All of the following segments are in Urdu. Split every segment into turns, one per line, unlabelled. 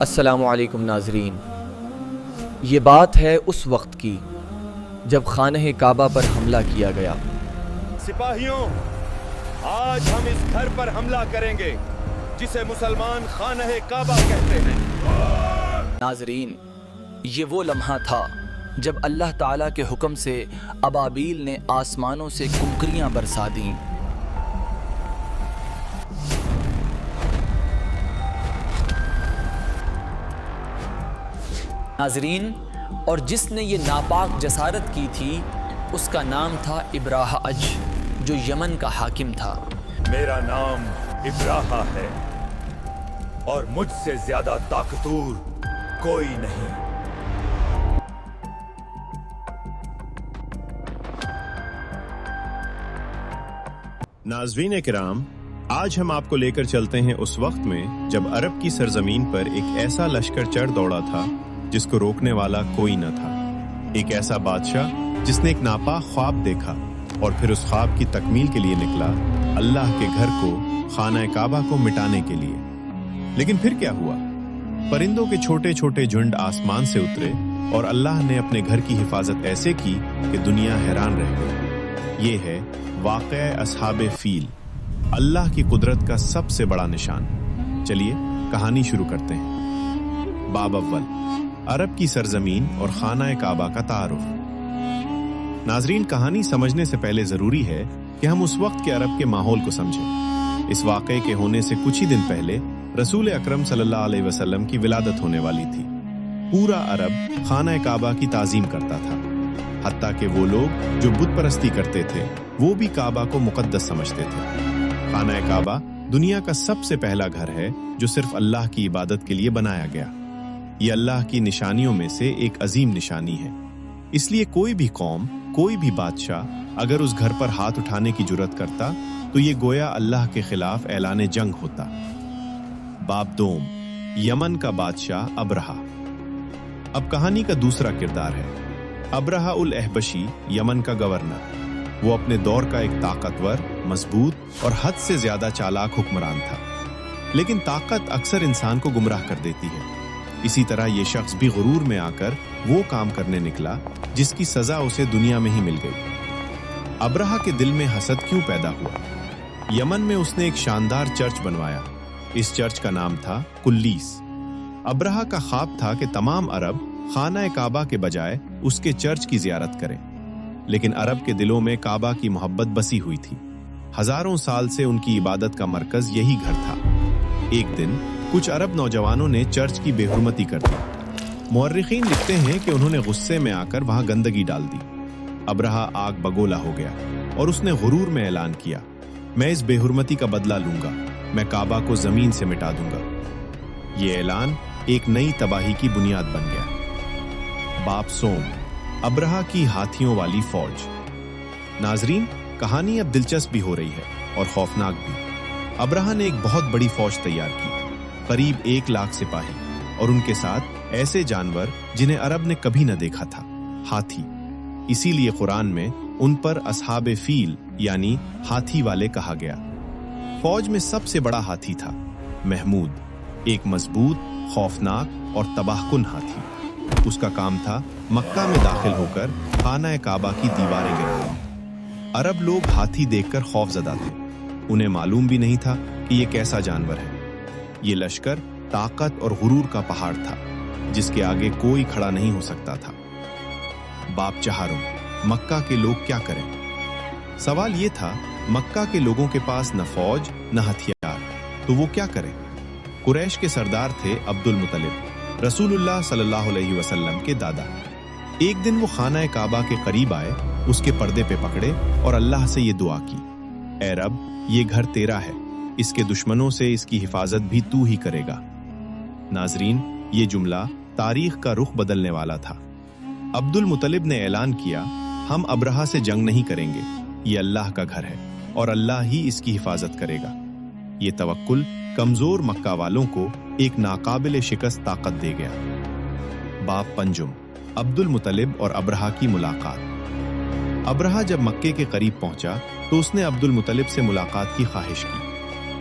السلام علیکم ناظرین، یہ بات ہے اس وقت کی جب خانہ کعبہ پر حملہ کیا گیا۔
سپاہیوں، آج ہم اس گھر پر حملہ کریں گے جسے مسلمان خانہ کعبہ کہتے ہیں۔
ناظرین، یہ وہ لمحہ تھا جب اللہ تعالیٰ کے حکم سے ابابیل نے آسمانوں سے کنکریاں برسا دیں۔ ناظرین، اور جس نے یہ ناپاک جسارت کی تھی اس کا نام تھا ابراہ اج، جو یمن کا حاکم تھا۔
میرا نام ابراہ ہے اور مجھ سے زیادہ طاقتور کوئی نہیں۔
ناظرین کرام، آج ہم آپ کو لے کر چلتے ہیں اس وقت میں جب عرب کی سرزمین پر ایک ایسا لشکر چڑھ دوڑا تھا جس کو روکنے والا کوئی نہ تھا۔ ایک ایسا بادشاہ جس نے ایک ناپاک خواب دیکھا اور پھر اس خواب کی تکمیل کے لیے نکلا اللہ کے گھر کو، خانہ کعبہ کو مٹانے کے لیے۔ لیکن پھر کیا ہوا؟ پرندوں کے چھوٹے چھوٹے جھنڈ آسمان سے اترے اور اللہ نے اپنے گھر کی حفاظت ایسے کی کہ دنیا حیران رہ گئی۔ یہ ہے واقعہ اصحاب فیل، اللہ کی قدرت کا سب سے بڑا نشان۔ چلیے کہانی شروع کرتے ہیں۔ باب اول، عرب کی سرزمین اور خانہ کعبہ کا تعارف۔ ناظرین، کہانی سمجھنے سے پہلے ضروری ہے کہ ہم اس وقت کے عرب کے ماحول کو سمجھیں۔ اس واقعے کے ہونے سے کچھ ہی دن پہلے رسول اکرم صلی اللہ علیہ وسلم کی ولادت ہونے والی تھی۔ پورا عرب خانہ کعبہ کی تعظیم کرتا تھا، حتیٰ کہ وہ لوگ جو بت پرستی کرتے تھے وہ بھی کعبہ کو مقدس سمجھتے تھے۔ خانہ کعبہ دنیا کا سب سے پہلا گھر ہے جو صرف اللہ کی عبادت کے لیے بنایا گیا۔ یہ اللہ کی نشانیوں میں سے ایک عظیم نشانی ہے، اس لیے کوئی بھی قوم، کوئی بھی بادشاہ اگر اس گھر پر ہاتھ اٹھانے کی جرات کرتا تو یہ گویا اللہ کے خلاف اعلان جنگ ہوتا۔ باب دوم، یمن کا بادشاہ ابرہہ۔ اب کہانی کا دوسرا کردار ہے ابرہہ الاحبشی، یمن کا گورنر۔ وہ اپنے دور کا ایک طاقتور، مضبوط اور حد سے زیادہ چالاک حکمران تھا، لیکن طاقت اکثر انسان کو گمراہ کر دیتی ہے۔ اسی طرح یہ شخص بھی غرور میں آ کر وہ کام کرنے نکلا جس کی سزا اسے دنیا میں ہی مل گئی۔ ابرہہ کے دل میں حسد کیوں پیدا ہوا؟ یمن میں اس نے ایک شاندار چرچ بنوایا۔ اس چرچ کا نام تھا کلیس۔ ابرہہ کا خواب تھا کہ تمام عرب خانہ کعبہ کے بجائے اس کے چرچ کی زیارت کریں، لیکن عرب کے دلوں میں کعبہ کی محبت بسی ہوئی تھی۔ ہزاروں سال سے ان کی عبادت کا مرکز یہی گھر تھا۔ ایک دن کچھ عرب نوجوانوں نے چرچ کی بے حرمتی کر دی۔ مورخین لکھتے ہیں کہ انہوں نے غصے میں آ کر وہاں گندگی ڈال دی۔ ابرہہ آگ بگولا ہو گیا اور اس نے غرور میں اعلان کیا، میں اس بے حرمتی کا بدلہ لوں گا، میں کعبہ کو زمین سے مٹا دوں گا۔ یہ اعلان ایک نئی تباہی کی بنیاد بن گیا۔ باب سوم، ابرہہ کی ہاتھیوں والی فوج۔ ناظرین، کہانی اب دلچسپ بھی ہو رہی ہے اور خوفناک بھی۔ ابرہہ نے ایک بہت بڑی فوج تیار کی، قریب 1,00,000 سپاہی، اور ان کے ساتھ ایسے جانور جنہیں عرب نے کبھی نہ دیکھا تھا، ہاتھی۔ اسی لیے قرآن میں ان پر اصحاب فیل یعنی ہاتھی والے کہا گیا۔ فوج میں سب سے بڑا ہاتھی تھا محمود، ایک مضبوط، خوفناک اور تباہ کن ہاتھی۔ اس کا کام تھا مکہ میں داخل ہو کر خانہ کعبہ کی دیواریں گرانا۔ عرب لوگ ہاتھی دیکھ کر خوف زدہ تھے، انہیں معلوم بھی نہیں تھا کہ یہ کیسا جانور ہے۔ یہ لشکر طاقت اور غرور کا پہاڑ تھا جس کے آگے کوئی کھڑا نہیں ہو سکتا تھا۔ باب چہارم، مکہ کے لوگ کیا کریں؟ سوال یہ تھا، مکہ کے لوگوں کے پاس نہ فوج نہ ہتھیار، تو وہ کیا کریں؟ قریش کے سردار تھے عبد المطلب، رسول اللہ صلی اللہ علیہ وسلم کے دادا۔ ایک دن وہ خانہ کعبہ کے قریب آئے، اس کے پردے پہ پکڑے اور اللہ سے یہ دعا کی، اے رب، یہ گھر تیرا ہے، اس کے دشمنوں سے اس کی حفاظت بھی تو ہی کرے گا۔ ناظرین، یہ جملہ تاریخ کا رخ بدلنے والا تھا۔ عبد المطلب نے اعلان کیا، ہم ابرہہ سے جنگ نہیں کریں گے، یہ اللہ کا گھر ہے اور اللہ ہی اس کی حفاظت کرے گا۔ یہ توکل کمزور مکہ والوں کو ایک ناقابل شکست طاقت دے گیا۔ باب پنجم، عبد المطلب اور ابرہہ کی ملاقات۔ ابرہہ جب مکے کے قریب پہنچا تو اس نے عبد المطلب سے ملاقات کی خواہش کی۔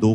2